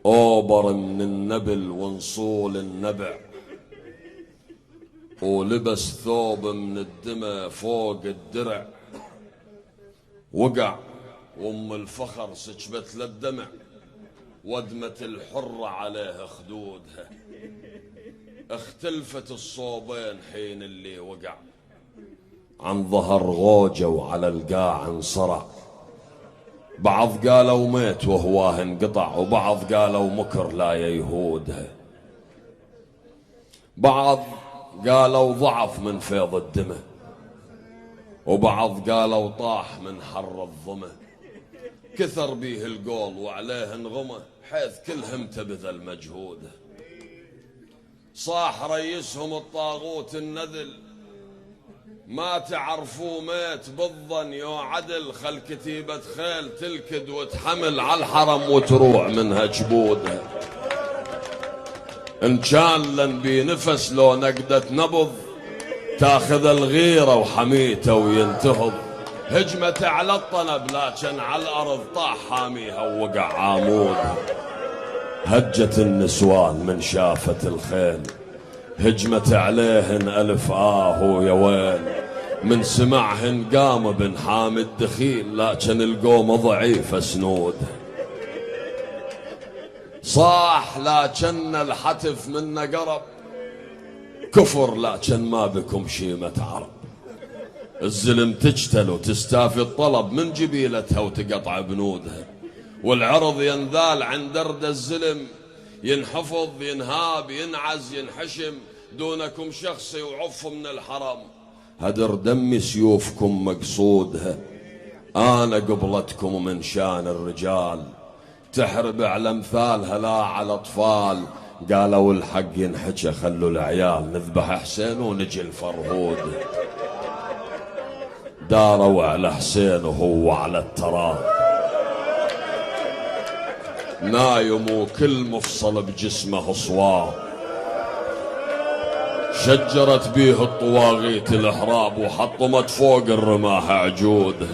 اوبر من النبل ونصول النبع، ولبس ثوب من الدمى فوق الدرع، وقع وام الفخر سكبت للدمع، ودمة الحرة عليه خدودها. اختلفت الصوبين حين اللي وقع، عن ظهر غوجة وعلى القاع انصرع. بعض قالوا ميت وهواه انقطع، وبعض قالوا مكر لا يهودها. بعض قالوا ضعف من فيض الدمى، وبعض قالوا طاح من حر الظمى. كثر بيه القول وعليه انغمى، حيث كلهم تبذل مجهوده. صاح ريسهم الطاغوت النذل، ما تعرفوا ميت بالظن يو عدل. خل كتيبة خيل تلكد وتحمل على الحرم وتروع منها جبودها. ان كان لن بي نفس لو نقدة نبض، تاخذ الغيرة وحميته وينتهض. هجمت على الطنب لكن على الارض طاح حاميها ووقع عامودها. هجت النسوان من شافت الخيل، هجمت عليهن ألف يا ويل. من سمعهن قام بن حامد دخيل، لكن القوم ضعيف سنود. صاح لكن الحتف منا قرب، كفر لكن ما بكم شيمة عرب. الزلم تجتل وتستافي الطلب من جبيلتها وتقطع بنودها. والعرض ينذال عن درد الزلم، ينحفظ ينهاب ينعز ينحشم. دونكم شخصي وعف من الحرم، هدر دمي سيوفكم مقصودها. انا قبلتكم من شان الرجال، تحرب على امثالها لا على اطفال. قالوا الحق ينحكى خلوا العيال، نذبح حسين ونجي الفرهود. داروا على حسين وهو على التراب، نايم وكل مفصل بجسمه صواب. شجرت بيه الطواغيت الاحراب، وحطمت فوق الرماح عجود.